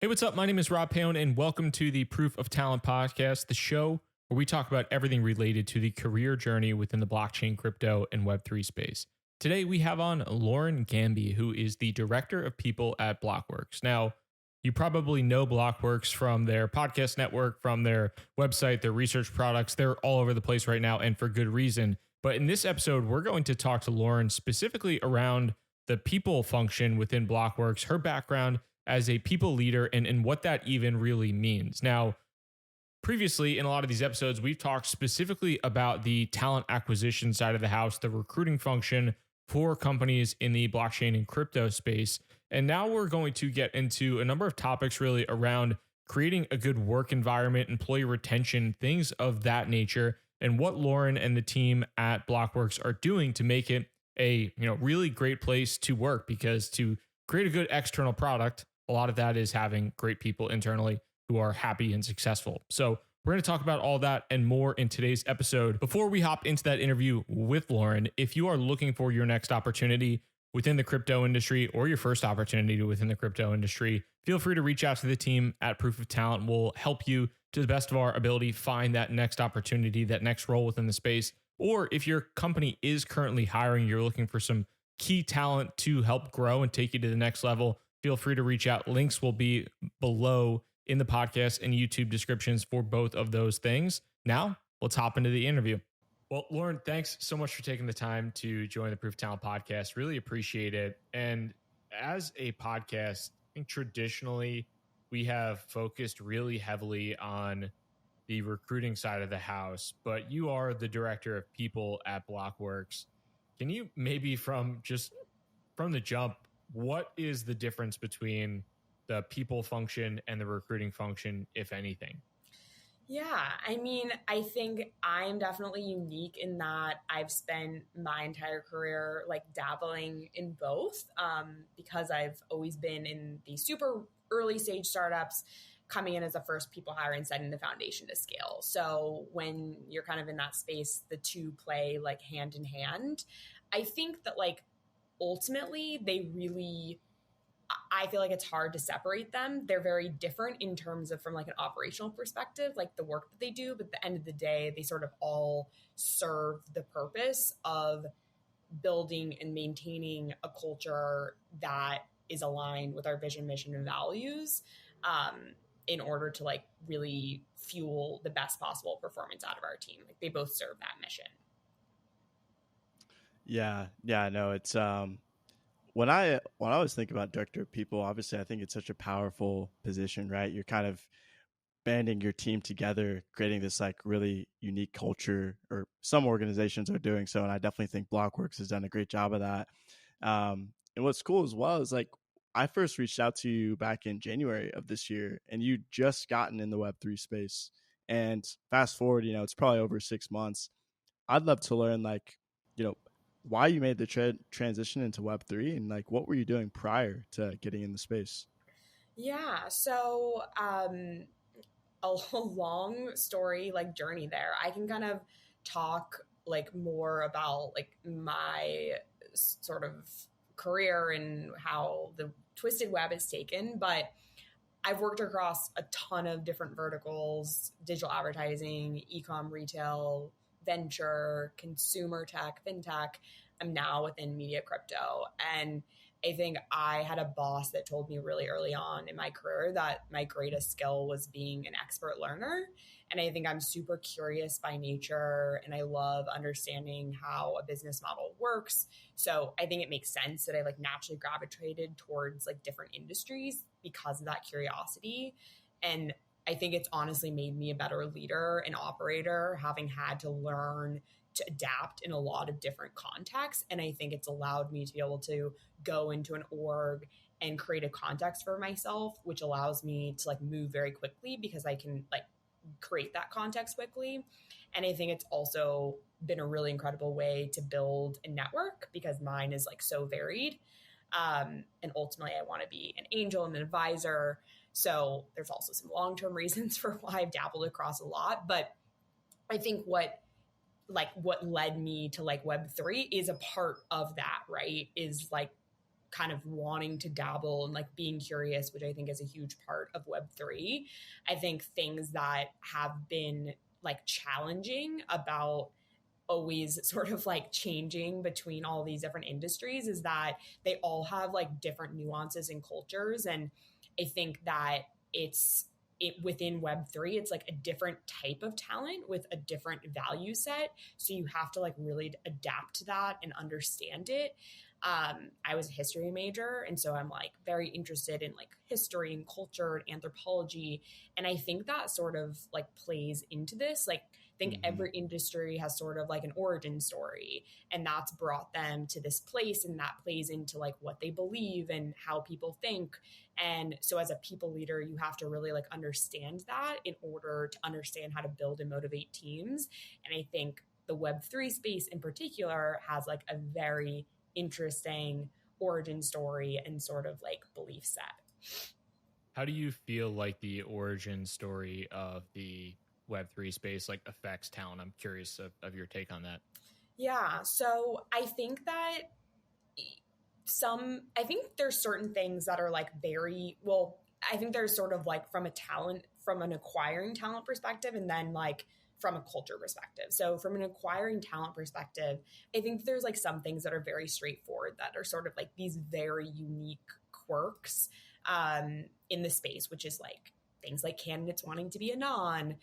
Hey, what's up? My name is Rob Paone, and welcome to the Proof of Talent podcast, the show where we talk about everything related to the career journey within the blockchain, crypto, and Web3 space. Today, we have on Lauren Gambee, who is the Director of People at BlockWorks. Now, you probably know BlockWorks from their podcast network, from their website, their research products. They're all over the place right now, and for good reason. But in this episode, we're going to talk to Lauren specifically around the people function within BlockWorks, her background as a people leader, and what that even really means. Now, previously in a lot of these episodes, we've talked specifically about the talent acquisition side of the house, the recruiting function for companies in the blockchain and crypto space. And now we're going to get into a number of topics really around creating a good work environment, employee retention, things of that nature, and what Lauren and the team at BlockWorks are doing to make it a really great place to work. Because to create a good external product, a lot of that is having great people internally who are happy and successful. So we're going to talk about all that and more in today's episode. Before we hop into that interview with Lauren, if you are looking for your next opportunity within the crypto industry or your first opportunity within the crypto industry, feel free to reach out to the team at Proof of Talent. We'll help you to the best of our ability find that next opportunity, that next role within the space. Or if your company is currently hiring, you're looking for some key talent to help grow and take you to the next level, feel free to reach out. Links will be below in the podcast and YouTube descriptions for both of those things. Now, let's hop into the interview. Well, Lauren, thanks so much for taking the time to join the Proof of Talent podcast. Really appreciate it. And as a podcast, I think traditionally we have focused really heavily on the recruiting side of the house, but you are the Director of People at BlockWorks. Can you maybe from the jump, what is the difference between the people function and the recruiting function, if anything? Yeah, I mean, I think I'm definitely unique in that I've spent my entire career dabbling in both because I've always been in the super early stage startups, coming in as a first people hire and setting the foundation to scale. So when you're kind of in that space, the two play hand in hand. I think that ultimately I feel like it's hard to separate them. They're very different in terms of from an operational perspective, the work that they do. But at the end of the day, they sort of all serve the purpose of building and maintaining a culture that is aligned with our vision, mission, and values in order to really fuel the best possible performance out of our team. They both serve that mission. Yeah, no, it's when I was thinking about director of people, obviously I think it's such a powerful position, right? You're kind of banding your team together, creating this really unique culture, or some organizations are doing so, and I definitely think BlockWorks has done a great job of that. And what's cool as well is I first reached out to you back in January of this year, and you just gotten in the Web3 space. And fast forward, it's probably over 6 months. I'd love to learn why you made the transition into Web3 and what were you doing prior to getting in the space? Yeah. So, a long story, journey there. I can kind of talk more about my sort of career and how the twisted web is taken, but I've worked across a ton of different verticals: digital advertising, e-com, retail, venture, consumer tech, fintech. I'm now within media crypto. And I think I had a boss that told me really early on in my career that my greatest skill was being an expert learner. And I think I'm super curious by nature, and I love understanding how a business model works. So I think it makes sense that I naturally gravitated towards different industries because of that curiosity. And I think it's honestly made me a better leader and operator, having had to learn to adapt in a lot of different contexts. And I think it's allowed me to be able to go into an org and create a context for myself, which allows me to move very quickly because I can create that context quickly. And I think it's also been a really incredible way to build a network because mine is so varied. And ultimately I want to be an angel and an advisor. So there's also some long-term reasons for why I've dabbled across a lot. But I think what led me to Web3 is a part of that, right? Is kind of wanting to dabble and like being curious, which I think is a huge part of Web3. I think things that have been like challenging about always sort of like changing between all these different industries is that they all have like different nuances and cultures. And I think that it within Web3, it's like a different type of talent with a different value set. So you have to like really adapt to that and understand it. I was a history major, and so I'm like very interested in like history and culture and anthropology. And I think that sort of like plays into this. Like, I think every industry has sort of like an origin story, and that's brought them to this place, and that plays into like what they believe and how people think. And so as a people leader, you have to really like understand that in order to understand how to build and motivate teams. And I think the Web3 space in particular has like a very interesting origin story and sort of like belief set. How do you feel like the origin story of the Web3 space like affects talent? I'm curious of your take on that. Yeah. So I think that I think there's certain things that are like I think there's sort of like from an acquiring talent perspective, and then like from a culture perspective. So from an acquiring talent perspective, I think there's like some things that are very straightforward that are sort of like these very unique quirks in the space, which is like things like candidates wanting to be Anon.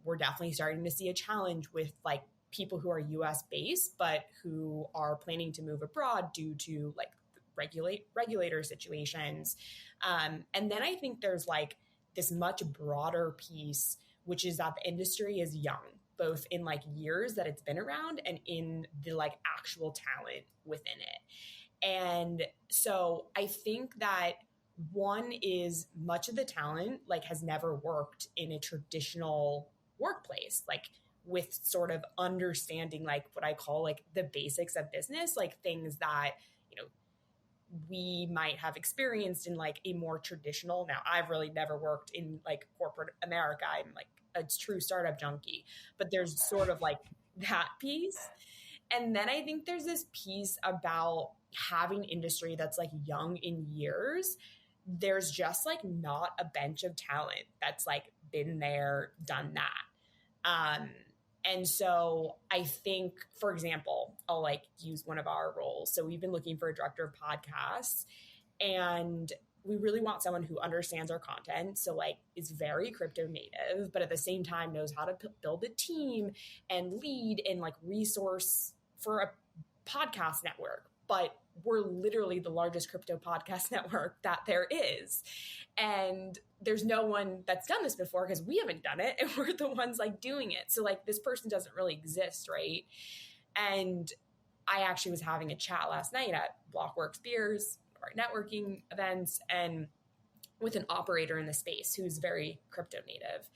We're definitely starting to see a challenge with like people who are US based, but who are planning to move abroad due to like regulator situations. And then I think there's like this much broader piece, which is that the industry is young, both in like years that it's been around and in the like actual talent within it. And so I think that one is much of the talent like has never worked in a traditional workplace, like with sort of understanding like what I call like the basics of business, like things that, we might have experienced in like a more traditional. Now, I've really never worked in like corporate America. I'm like a true startup junkie, but there's sort of like that piece. And then I think there's this piece about having industry that's like young in years. There's just like not a bench of talent that's like been there, done that. And so I think, for example, I'll like use one of our roles. So we've been looking for a director of podcasts, and we really want someone who understands our content. So like is very crypto native, but at the same time knows how to build a team and lead and like resource for a podcast network. But we're literally the largest crypto podcast network that there is. And there's no one that's done this before because we haven't done it and we're the ones like doing it. So like this person doesn't really exist, right? And I actually was having a chat last night at BlockWorks beers, our networking events, and with an operator in the space who's very crypto native.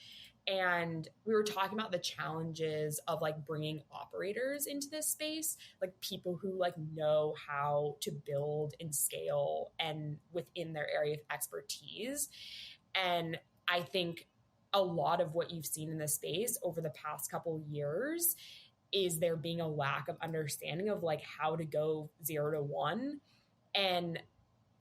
And we were talking about the challenges of like bringing operators into this space, like people who like know how to build and scale and within their area of expertise. And I think a lot of what you've seen in this space over the past couple of years is there being a lack of understanding of like how to go 0 to 1. And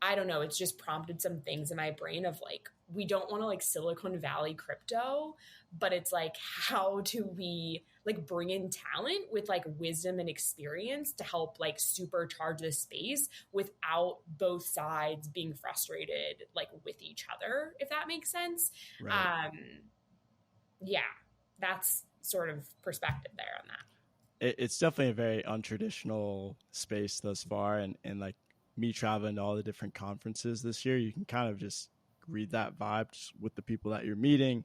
I don't know, it's just prompted some things in my brain of like, we don't want to like Silicon Valley crypto, but it's like, how do we like bring in talent with like wisdom and experience to help like supercharge this space without both sides being frustrated like with each other, if that makes sense. Right. Yeah, that's sort of perspective there on that. It's definitely a very untraditional space thus far. And like me traveling to all the different conferences this year, you can kind of just read that vibe just with the people that you're meeting.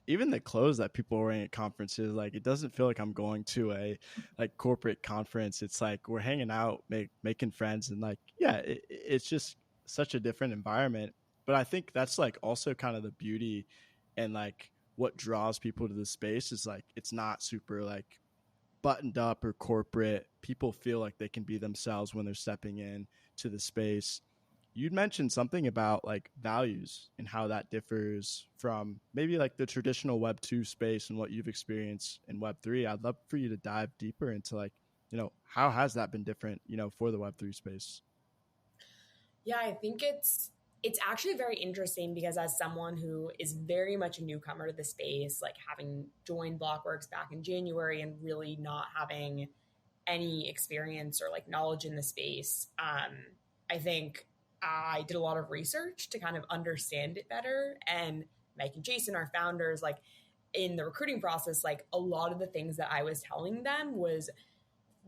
Even the clothes that people are wearing at conferences, like it doesn't feel like I'm going to a like corporate conference. It's like we're hanging out, making friends, and like, yeah, it's just such a different environment. But I think that's like also kind of the beauty and like what draws people to the space is like it's not super like buttoned up or corporate. People feel like they can be themselves when they're stepping in to the space. You'd mentioned something about like values and how that differs from maybe like the traditional Web2 space and what you've experienced in Web3. I'd love for you to dive deeper into like, how has that been different, for the Web3 space? Yeah, I think it's actually very interesting because as someone who is very much a newcomer to the space, like having joined BlockWorks back in January and really not having any experience or like knowledge in the space, I think I did a lot of research to kind of understand it better. And Mike and Jason, our founders, like in the recruiting process, like a lot of the things that I was telling them was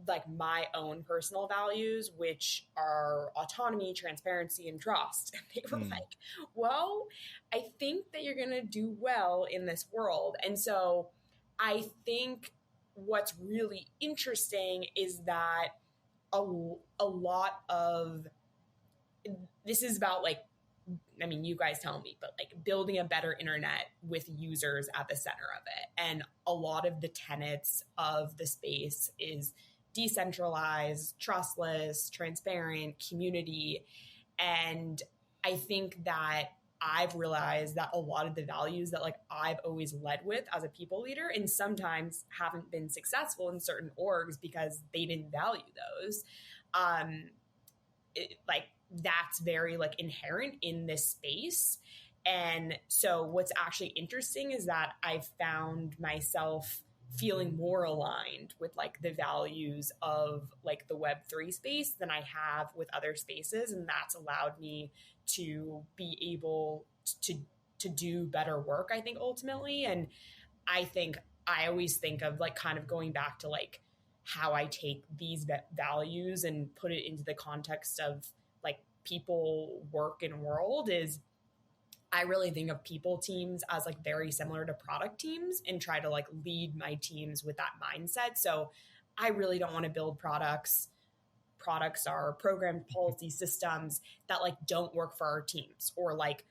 like my own personal values, which are autonomy, transparency, and trust. And they were like, well, I think that you're going to do well in this world. And so I think what's really interesting is that a lot of this is about like, I mean, you guys tell me, but like building a better internet with users at the center of it. And a lot of the tenets of the space is decentralized, trustless, transparent, community. And I think that I've realized that a lot of the values that like I've always led with as a people leader and sometimes haven't been successful in certain orgs because they didn't value those. Like that's very like inherent in this space. And so what's actually interesting is that I've found myself feeling more aligned with like the values of like the Web3 space than I have with other spaces. And that's allowed me to be able to do better work, I think, ultimately. And I think I always think of like kind of going back to like how I take these values and put it into the context of like people, work, and world is I really think of people teams as like very similar to product teams and try to like lead my teams with that mindset. So I really don't want to build products. Products are programmed policy systems that like don't work for our teams or like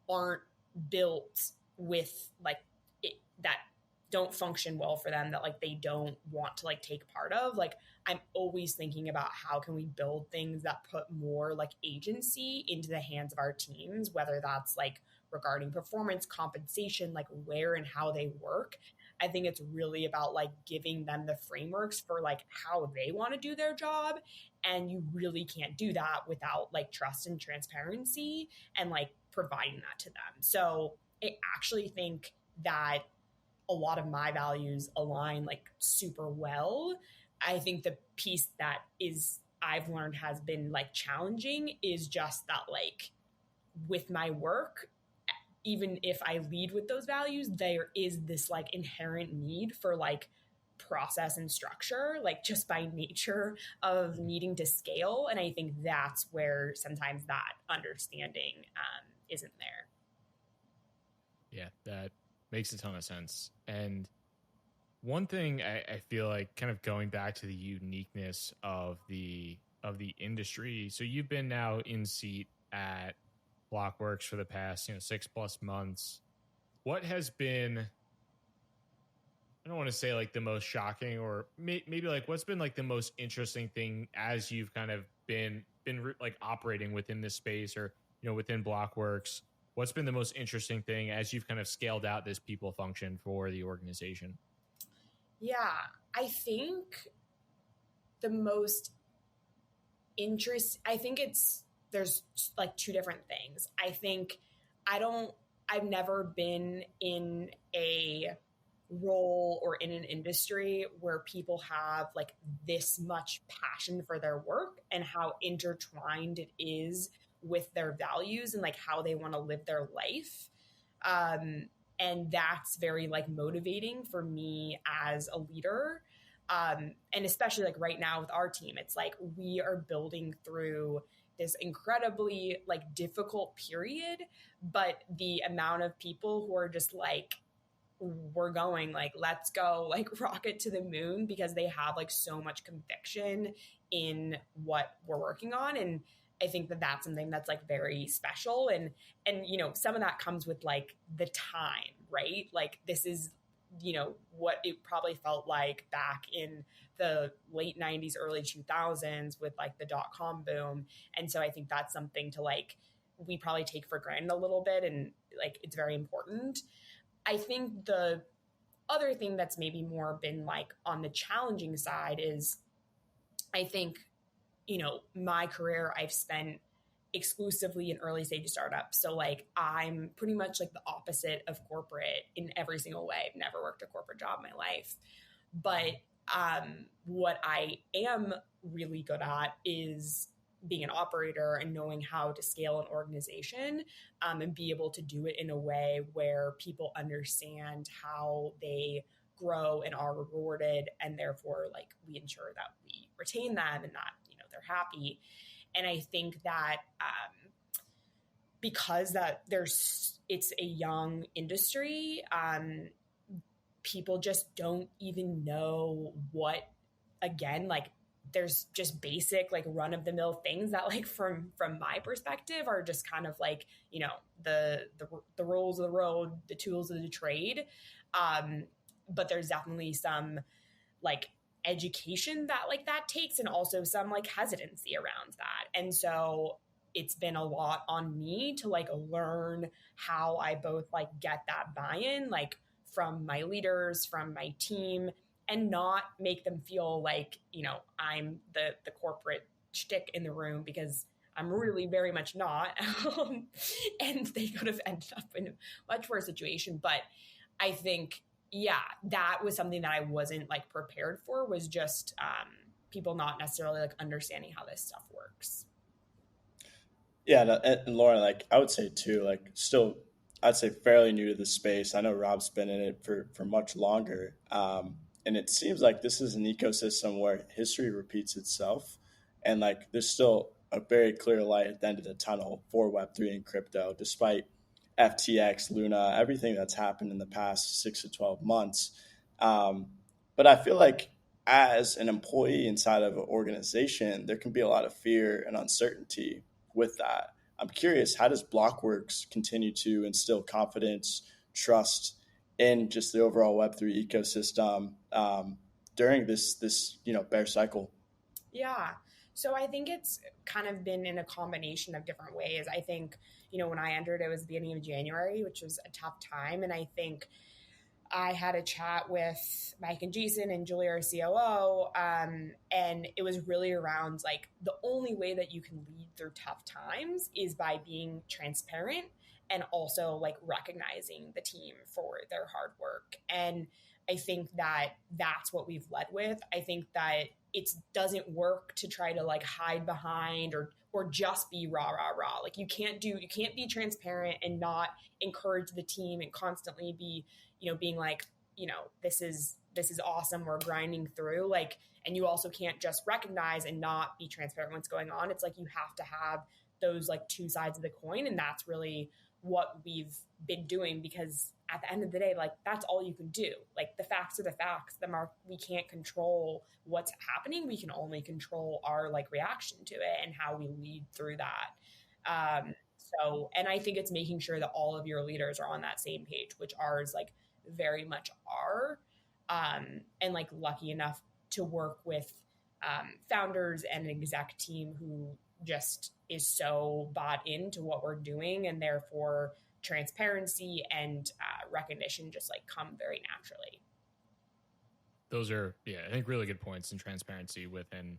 aren't built with like that don't function well for them, that like they don't want to like take part of. Like I'm always thinking about how can we build things that put more like agency into the hands of our teams, whether that's like regarding performance, compensation, like where and how they work. I think it's really about like giving them the frameworks for like how they want to do their job. And you really can't do that without like trust and transparency and like providing that to them. So I actually think that a lot of my values align like super well. I think the piece that is I've learned has been like challenging is just that like with my work, even if I lead with those values, there is this like inherent need for like process and structure, like just by nature of needing to scale. And I think that's where sometimes that understanding isn't there. Yeah, that makes a ton of sense. And one thing I feel like kind of going back to the uniqueness of the industry. So you've been now in seat at BlockWorks for the past 6+ months. What has been, I don't want to say like the most shocking, or maybe like what's been like the most interesting thing as you've kind of been like operating within this space, or within BlockWorks? What's been the most interesting thing as you've kind of scaled out this people function for the organization? Yeah, I think the most I think there's like two different things. I think I've never been in a role or in an industry where people have like this much passion for their work and how intertwined it is with their values and like how they want to live their life. And that's very like motivating for me as a leader. And especially like right now with our team, it's like we are building through this incredibly like difficult period, but the amount of people who are just like, we're going, like, let's go, like rocket to the moon, because they have like so much conviction in what we're working on. And I think that that's something that's like very special. And some of that comes with like the time, right? Like this is, what it probably felt like back in the late 90s, early 2000s with like the .com boom. And so I think that's something to like, we probably take for granted a little bit. And like, it's very important. I think the other thing that's maybe more been like on the challenging side is I think, my career I've spent exclusively an early stage startup. So like I'm pretty much like the opposite of corporate in every single way. I've never worked a corporate job in my life. But what I am really good at is being an operator and knowing how to scale an organization, and be able to do it in a way where people understand how they grow and are rewarded, and therefore like we ensure that we retain them and that they're happy. And I think that because that it's a young industry, people just don't even know what, again, like there's just basic like run of the mill things that like from my perspective are just kind of like the rules of the road, the tools of the trade, but there's definitely some like education that takes, and also some like hesitancy around that. And so it's been a lot on me to like learn how I both like get that buy-in like from my leaders, from my team, and not make them feel like I'm the corporate shtick in the room, because I'm really very much not. And they could have ended up in a much worse situation. But I think, yeah, that was something that I wasn't like prepared for, was just people not necessarily like understanding how this stuff works. Yeah, and Lauren, like I would say too, like still, I'd say fairly new to the space. I know Rob's been in it for much longer, and it seems like this is an ecosystem where history repeats itself, and like there's still a very clear light at the end of the tunnel for Web3 and crypto, despite FTX, Luna, everything that's happened in the past 6 to 12 months. But I feel like as an employee inside of an organization, there can be a lot of fear and uncertainty with that. I'm curious, how does BlockWorks continue to instill confidence, trust in just the overall Web3 ecosystem during this bear cycle? Yeah. So I think it's kind of been in a combination of different ways. I think, when I entered, it was the beginning of January, which was a tough time. And I think I had a chat with Mike and Jason and Julia, our COO, and it was really around like the only way that you can lead through tough times is by being transparent and also like recognizing the team for their hard work. And I think that that's what we've led with. I think that it doesn't work to try to like hide behind or just be rah, rah, rah. Like you can't be transparent and not encourage the team and constantly be, being like, this is awesome, we're grinding through, like, and you also can't just recognize and not be transparent what's going on. It's like you have to have those like two sides of the coin, and that's really what we've been doing, because at the end of the day, like that's all you can do. Like the facts are the facts. We can't control what's happening. We can only control our like reaction to it and how we lead through that. And I think it's making sure that all of your leaders are on that same page, which ours like very much are, and like lucky enough to work with founders and an exec team who just is so bought into what we're doing, and therefore transparency and recognition just like come very naturally. Those are, I think really good points. And transparency within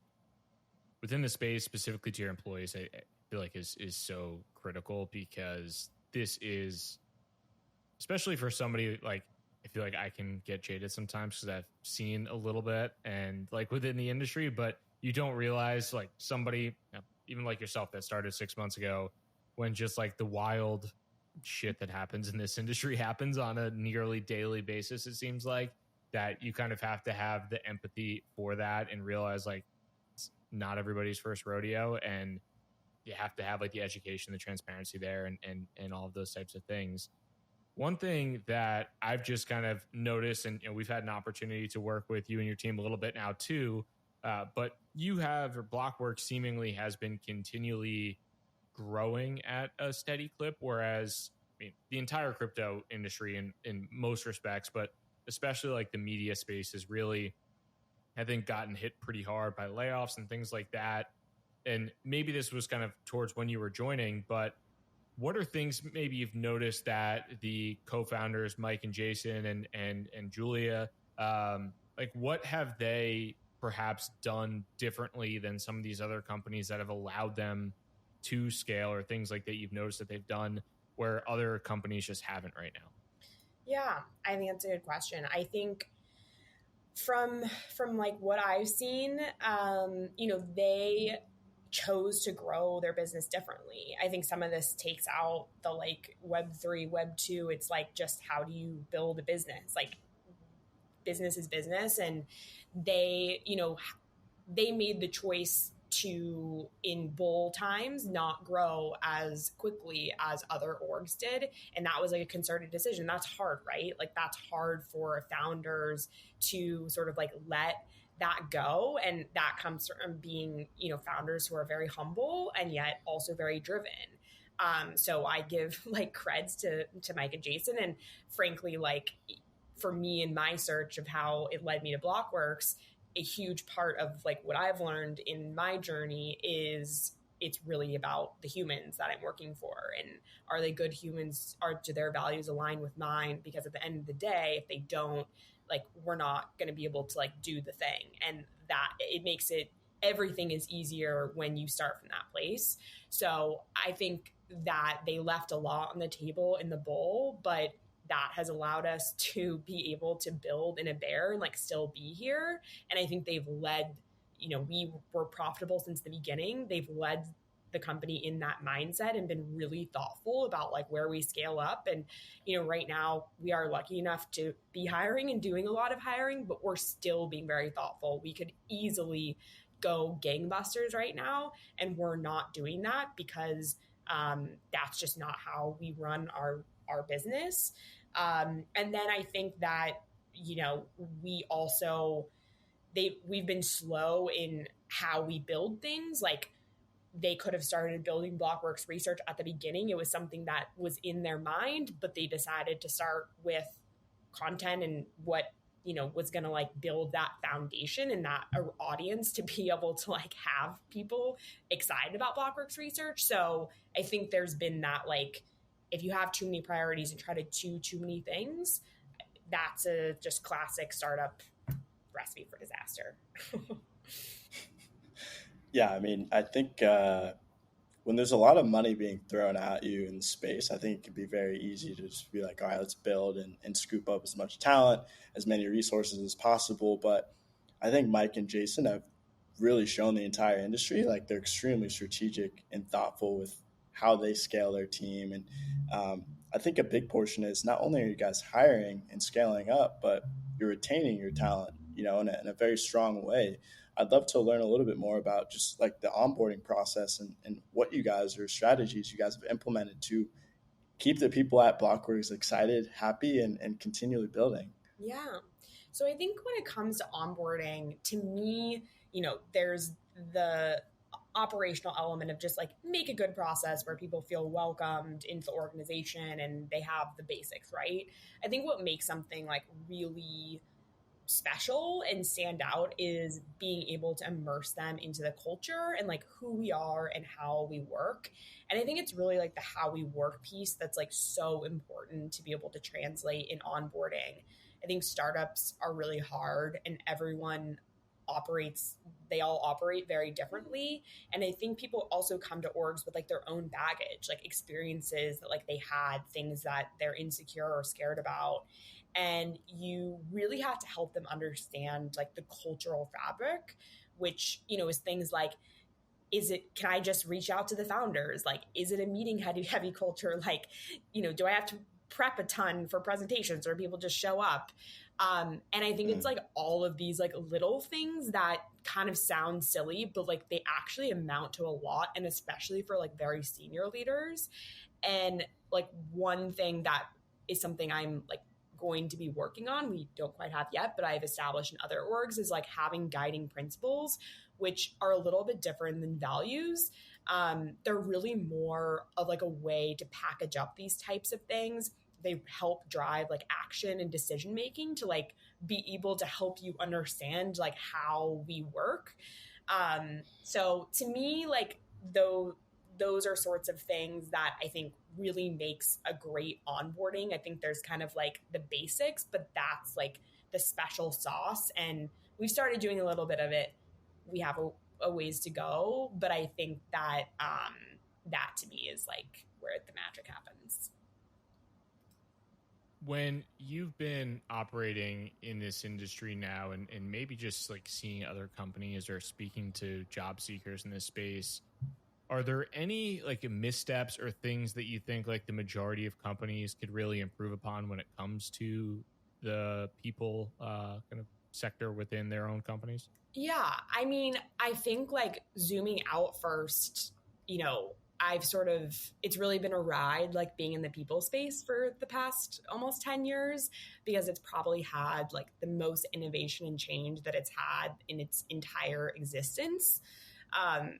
the space, specifically to your employees, I feel like is so critical, because this is, especially for somebody like, I feel like I can get jaded sometimes because I've seen a little bit and like within the industry, but you don't realize like somebody, even like yourself, that started 6 months ago, when just like the wild shit that happens in this industry happens on a nearly daily basis. It seems like that you kind of have to have the empathy for that and realize like it's not everybody's first rodeo, and you have to have like the education, the transparency there, and all of those types of things. One thing that I've just kind of noticed, and we've had an opportunity to work with you and your team a little bit now too, but BlockWorks seemingly has been continually growing at a steady clip, whereas the entire crypto industry in most respects, but especially like the media space, has really, I think, gotten hit pretty hard by layoffs and things like that. And maybe this was kind of towards when you were joining, but what are things maybe you've noticed that the co-founders, Mike and Jason and Julia, like what have they perhaps done differently than some of these other companies that have allowed them to scale, or things like that you've noticed that they've done where other companies just haven't right now? Yeah, I think that's a good question. I think from like what I've seen, they chose to grow their business differently. I think some of this takes out the like Web3, Web2. It's like, just how do you build a business? Like, business is business, and they made the choice to, in bull times, not grow as quickly as other orgs did. And that was like a concerted decision. That's hard, right? Like, that's hard for founders to sort of like let that go. And that comes from being, founders who are very humble and yet also very driven. So I give like creds to Mike and Jason. And frankly, like, for me in my search of how it led me to BlockWorks, a huge part of like what I've learned in my journey is it's really about the humans that I'm working for, and are they good humans? Do their values align with mine? Because at the end of the day, if they don't, like, we're not going to be able to like do the thing. And that it makes everything is easier when you start from that place. So I think that they left a lot on the table in the bowl, but that has allowed us to be able to build in a bear and like still be here. And I think they've led, we were profitable since the beginning. They've led the company in that mindset and been really thoughtful about like where we scale up. And, right now we are lucky enough to be hiring and doing a lot of hiring, but we're still being very thoughtful. We could easily go gangbusters right now, and we're not doing that because that's just not how we run our business. And then I think that, we also, we've been slow in how we build things. Like, they could have started building BlockWorks Research at the beginning. It was something that was in their mind, but they decided to start with content and what, was going to like build that foundation and that audience to be able to like have people excited about BlockWorks Research. So I think there's been that, like, if you have too many priorities and try to do too many things, that's a just classic startup recipe for disaster. Yeah, I mean, I think when there's a lot of money being thrown at you in space, I think it can be very easy to just be like, all right, let's build and scoop up as much talent, as many resources as possible. But I think Mike and Jason have really shown the entire industry like they're extremely strategic and thoughtful with how they scale their team. And I think a big portion is not only are you guys hiring and scaling up, but you're retaining your talent, in a very strong way. I'd love to learn a little bit more about just like the onboarding process and what you guys, or strategies you guys have implemented to keep the people at BlockWorks excited, happy, and continually building. Yeah. So I think when it comes to onboarding, to me, there's the operational element of just like make a good process where people feel welcomed into the organization and they have the basics, right? I think what makes something like really special and stand out is being able to immerse them into the culture and like who we are and how we work. And I think it's really like the how we work piece that's like so important to be able to translate in onboarding. I think startups are really hard and they all operate very differently. And I think people also come to orgs with like their own baggage, like experiences that like they had, things that they're insecure or scared about. And you really have to help them understand like the cultural fabric, which, is things like, can I just reach out to the founders? Like, is it a meeting heavy culture? Like, do I have to prep a ton for presentations, or people just show up? And I think it's like all of these like little things that kind of sound silly, but like they actually amount to a lot. And especially for like very senior leaders. And like one thing that is something I'm like going to be working on, we don't quite have yet, but I've established in other orgs, is like having guiding principles, which are a little bit different than values. They're really more of like a way to package up these types of things. They help drive like action and decision making to like be able to help you understand like how we work. So to me, like those are sorts of things that I think really makes a great onboarding. I think there's kind of like the basics, but that's like the special sauce. And we've started doing a little bit of it. We have a ways to go, but I think that that to me is like where the magic happens. When you've been operating in this industry now and maybe just like seeing other companies or speaking to job seekers in this space, are there any like missteps or things that you think like the majority of companies could really improve upon when it comes to the people kind of sector within their own companies? Yeah, I mean, I think like zooming out first, it's really been a ride like being in the people space for the past almost 10 years, because it's probably had like the most innovation and change that it's had in its entire existence.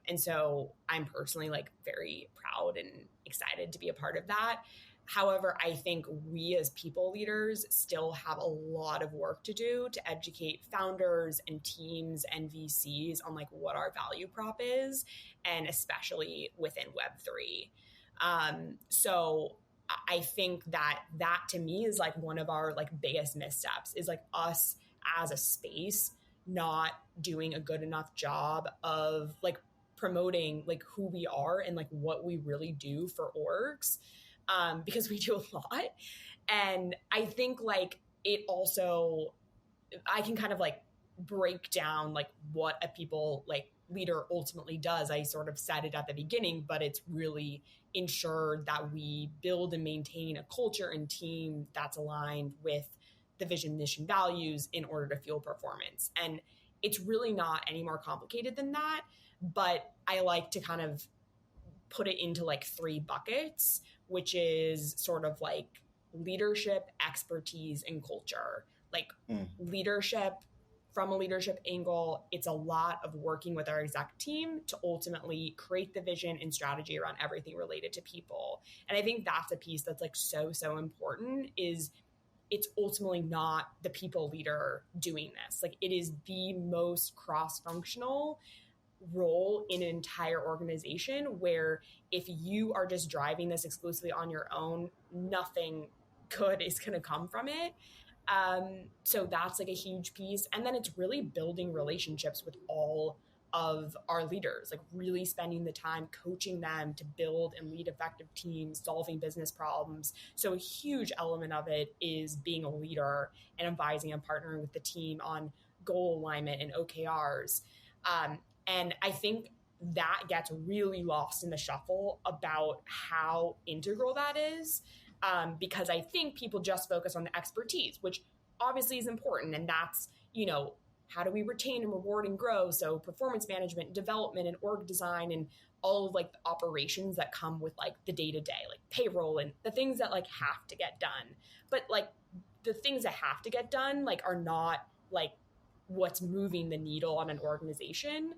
And so I'm personally like very proud and excited to be a part of that. However, I think we as people leaders still have a lot of work to do to educate founders and teams and VCs on like what our value prop is, and especially within Web3. So I think that to me is like one of our like biggest missteps is like us as a space not doing a good enough job of like promoting like who we are and like what we really do for orgs. Because we do a lot. And I think like it also, I can kind of like break down like what a people like leader ultimately does. I sort of said it at the beginning, but it's really ensure that we build and maintain a culture and team that's aligned with the vision, mission, values in order to fuel performance. And it's really not any more complicated than that. But I like to kind of put it into like 3 buckets, which is sort of like leadership, expertise, and culture. Like leadership, from a leadership angle, it's a lot of working with our exec team to ultimately create the vision and strategy around everything related to people. And I think that's a piece that's like so important, is it's ultimately not the people leader doing this. Like it is the most cross-functional role in an entire organization, where if you are just driving this exclusively on your own, nothing good is going to come from it. So that's like a huge piece. And then it's really building relationships with all of our leaders, like really spending the time coaching them to build and lead effective teams, solving business problems. So a huge element of it is being a leader and advising and partnering with the team on goal alignment and OKRs. And I think that gets really lost in the shuffle about how integral that is, because I think people just focus on the expertise, which obviously is important. And that's, how do we retain and reward and grow? So performance management, development, and org design, and all of like the operations that come with like the day-to-day, like payroll and the things that like have to get done. But like the things that have to get done like are not like what's moving the needle on an organization.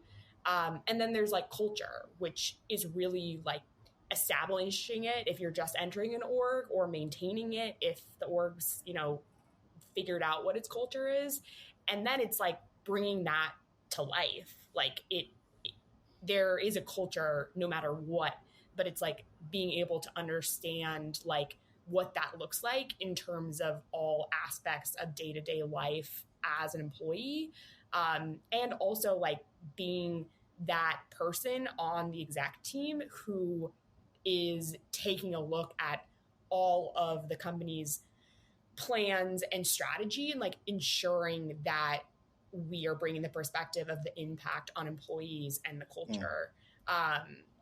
And then there's like culture, which is really like establishing it if you're just entering an org, or maintaining it if the org's, figured out what its culture is. And then it's like bringing that to life. Like there is a culture no matter what, but it's like being able to understand like what that looks like in terms of all aspects of day-to-day life as an employee. And also like being that person on the exec team who is taking a look at all of the company's plans and strategy, and like ensuring that we are bringing the perspective of the impact on employees and the culture.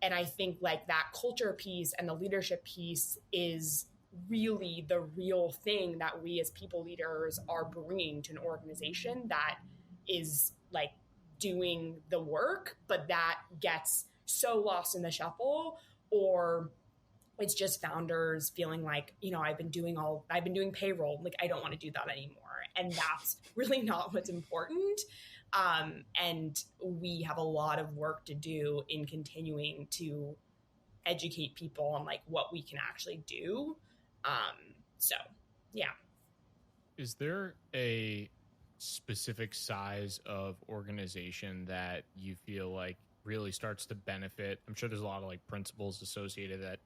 And I think like that culture piece and the leadership piece is really the real thing that we as people leaders are bringing to an organization that is like doing the work, but that gets so lost in the shuffle, or it's just founders feeling like, I've been doing payroll. Like, I don't want to do that anymore. And that's really not what's important. And we have a lot of work to do in continuing to educate people on like what we can actually do. So yeah. Is there a specific size of organization that you feel like really starts to benefit? I'm sure there's a lot of like principles associated that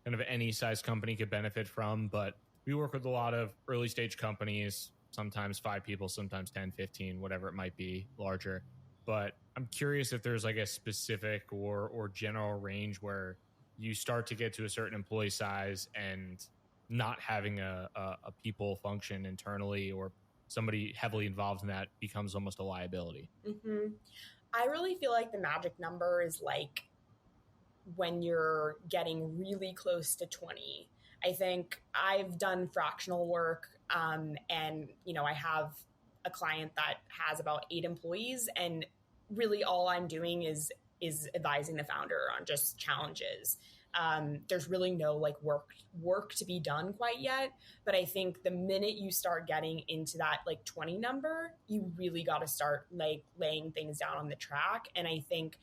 kind of any size company could benefit from, but we work with a lot of early stage companies, sometimes 5 people, sometimes 10, 15, whatever it might be, larger. But I'm curious if there's like a specific or general range where you start to get to a certain employee size and not having a people function internally or somebody heavily involved in that becomes almost a liability. Mm-hmm. I really feel like the magic number is like when you're getting really close to 20. I think I've done fractional work, and I have a client that has about 8 employees, and really all I'm doing is advising the founder on just challenges. There's really no like work to be done quite yet, but I think the minute you start getting into that like 20 number, you really got to start like laying things down on the track. And I think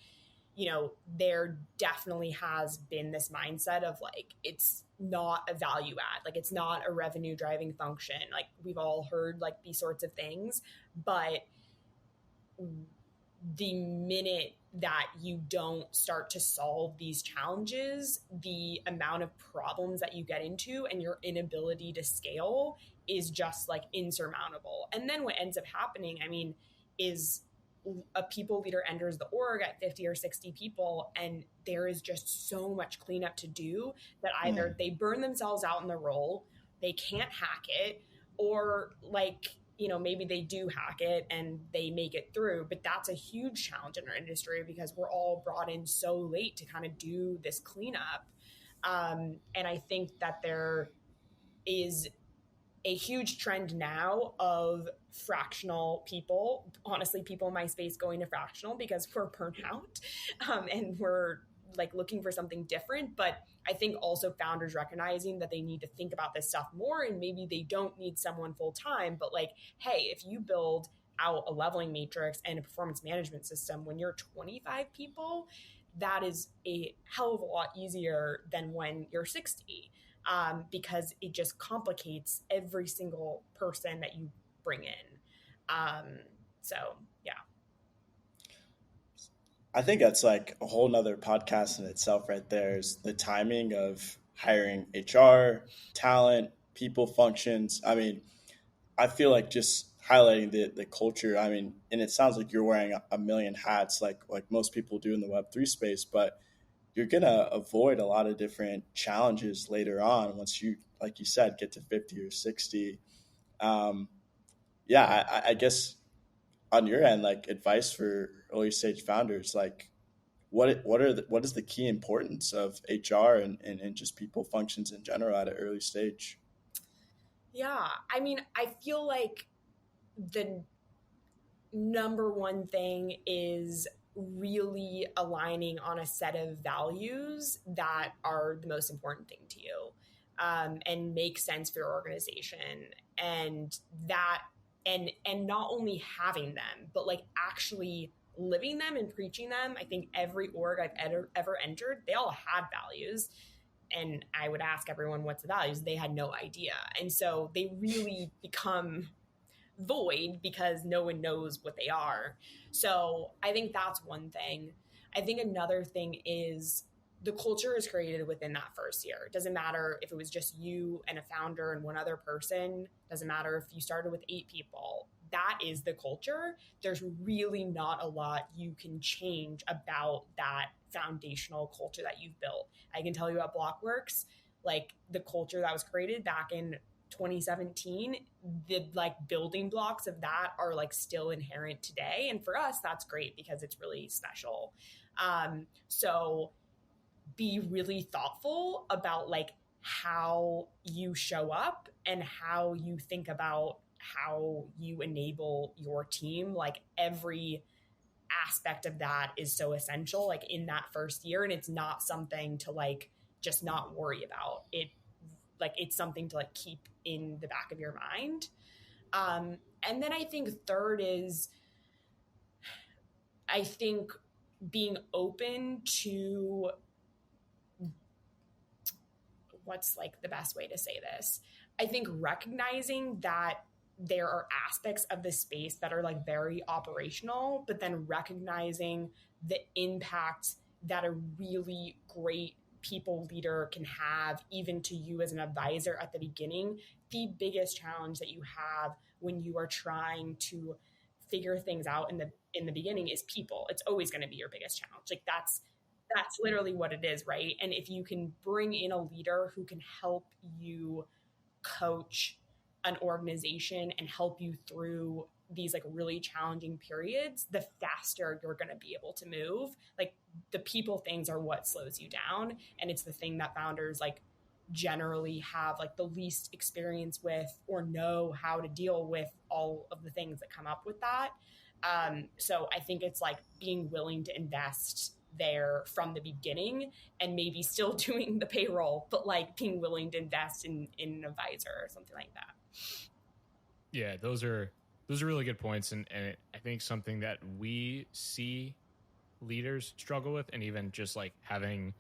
there definitely has been this mindset of like, it's not a value add, like it's not a revenue driving function. Like we've all heard like these sorts of things, but the minute that you don't start to solve these challenges, the amount of problems that you get into and your inability to scale is just like insurmountable. And then what ends up happening, is a people leader enters the org at 50 or 60 people, and there is just so much cleanup to do that either they burn themselves out in the role, they can't hack it, or like, maybe they do hack it and they make it through. But that's a huge challenge in our industry because we're all brought in so late to kind of do this cleanup. And I think that there is a huge trend now of fractional people, honestly, people in my space going to fractional because we're burnt out, and we're like looking for something different. But I think also founders recognizing that they need to think about this stuff more, and maybe they don't need someone full time, but like, hey, if you build out a leveling matrix and a performance management system when you're 25 people, that is a hell of a lot easier than when you're 60. Because it just complicates every single person that you bring in. So, yeah. I think that's like a whole nother podcast in itself right there, is the timing of hiring HR, talent, people functions. I feel like just highlighting the culture, and it sounds like you're wearing a million hats like most people do in the Web3 space, but you're going to avoid a lot of different challenges later on once you, like you said, get to 50 or 60. I guess on your end, like advice for early stage founders, like what is the key importance of HR and just people functions in general at an early stage? Yeah. I feel like the number one thing is really aligning on a set of values that are the most important thing to you, and make sense for your organization. And that, and not only having them, but like actually living them and preaching them. I think every org I've ever entered, they all had values. And I would ask everyone, what's the values? They had no idea. And so they really become void because no one knows what they are. So I think that's one thing. I think another thing is the culture is created within that first year. It doesn't matter if it was just you and a founder and one other person. It doesn't matter if you started with 8 people. That is the culture. There's really not a lot you can change about that foundational culture that you've built. I can tell you at BlockWorks, like the culture that was created back in 2017, the like building blocks of that are like still inherent today. And for us, that's great because it's really special. So be really thoughtful about like how you show up and how you think about how you enable your team. Like every aspect of that is so essential, like in that first year. And it's not something to like just not worry about it. Like it's something to like keep in the back of your mind. And then I think third is, I think being open to, what's like the best way to say this? I think recognizing that there are aspects of the space that are like very operational, but then recognizing the impact that a really great people leader can have even to you as an advisor at the beginning. The biggest challenge that you have when you are trying to figure things out in the beginning is people. It's always going to be your biggest challenge. Like that's that's literally what it is, right? And if you can bring in a leader who can help you coach an organization and help you through these like really challenging periods, the faster you're going to be able to move. Like the people things are what slows you down, and it's the thing that founders like generally have like the least experience with or know how to deal with all of the things that come up with that. So I think it's like being willing to invest there from the beginning, and maybe still doing the payroll, but like being willing to invest in an advisor or something like that. Yeah, those are really good points, and I think something that we see leaders struggle with, and even just like having,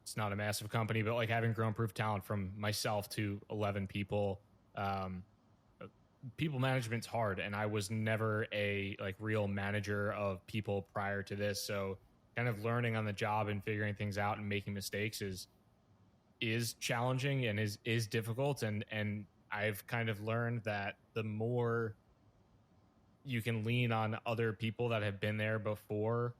it's not a massive company, but like having grown Proof Talent from myself to 11 people, people management's hard, and I was never a like real manager of people prior to this, so kind of learning on the job and figuring things out and making mistakes is challenging and is difficult, and I've kind of learned that the more you can lean on other people that have been there before,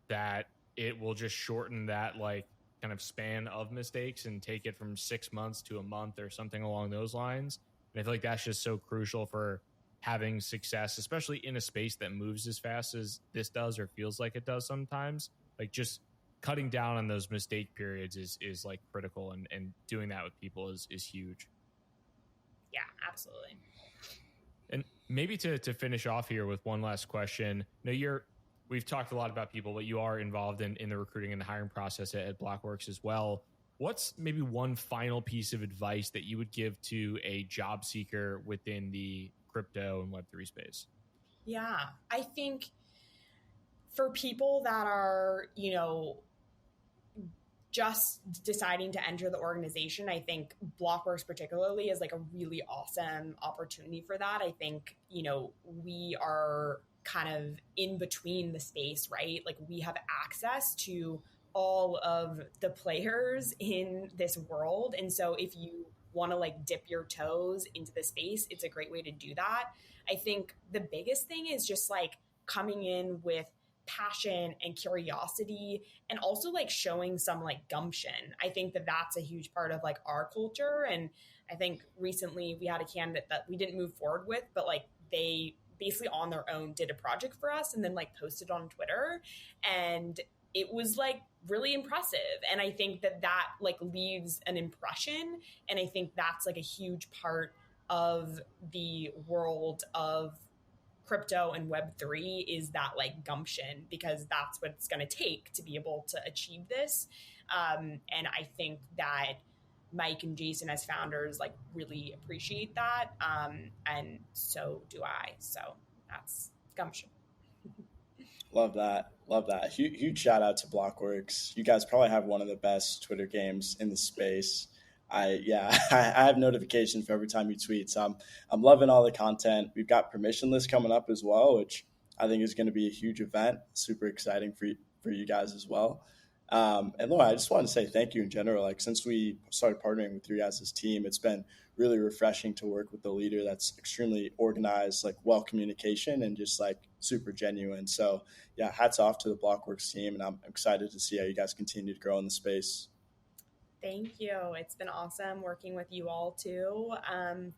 that it will just shorten that like kind of span of mistakes and take it from 6 months to a month or something along those lines. And I feel like that's just so crucial for having success, especially in a space that moves as fast as this does or feels like it does sometimes. Like just cutting down on those mistake periods is like critical, and doing that with people is huge. Yeah, absolutely. And maybe to finish off here with one last question. Now we've talked a lot about people, but you are involved in the recruiting and the hiring process at BlockWorks as well. What's maybe one final piece of advice that you would give to a job seeker within the crypto and Web3 space? Yeah, I think for people that are, just deciding to enter the organization, I think BlockWorks particularly is like a really awesome opportunity for that. I think, we are kind of in between the space, right? Like we have access to all of the players in this world. And so if you want to like dip your toes into the space, it's a great way to do that. I think the biggest thing is just like coming in with passion and curiosity, and also like showing some like gumption. I think that that's a huge part of like our culture. And I think recently we had a candidate that we didn't move forward with, but like they basically on their own did a project for us and then like posted on Twitter, and it was like really impressive. And I think that like leaves an impression, and I think that's like a huge part of the world of crypto and Web3 is that like gumption, because that's what it's going to take to be able to achieve this. And I think that Mike and Jason as founders like really appreciate that. And so do I. So that's gumption. Love that. Love that. Huge shout out to BlockWorks. You guys probably have one of the best Twitter games in the space. I have notifications for every time you tweet. So I'm loving all the content. We've got permissionless coming up as well, which I think is going to be a huge event. Super exciting for you guys as well. And Laura, I just want to say thank you in general. Like since we started partnering with you guys' team, it's been really refreshing to work with a leader that's extremely organized, like well communication, and just like super genuine. So yeah, hats off to the BlockWorks team, and I'm excited to see how you guys continue to grow in the space. Thank you. It's been awesome working with you all too,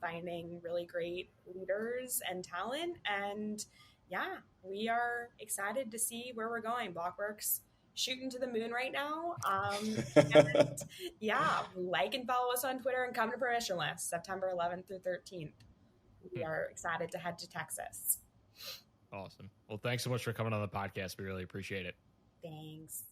finding really great leaders and talent. And yeah, we are excited to see where we're going. BlockWorks shooting to the moon right now. And yeah, like and follow us on Twitter and come to permissionless September 11th through 13th. We are excited to head to Texas. Awesome. Well, thanks so much for coming on the podcast. We really appreciate it. Thanks.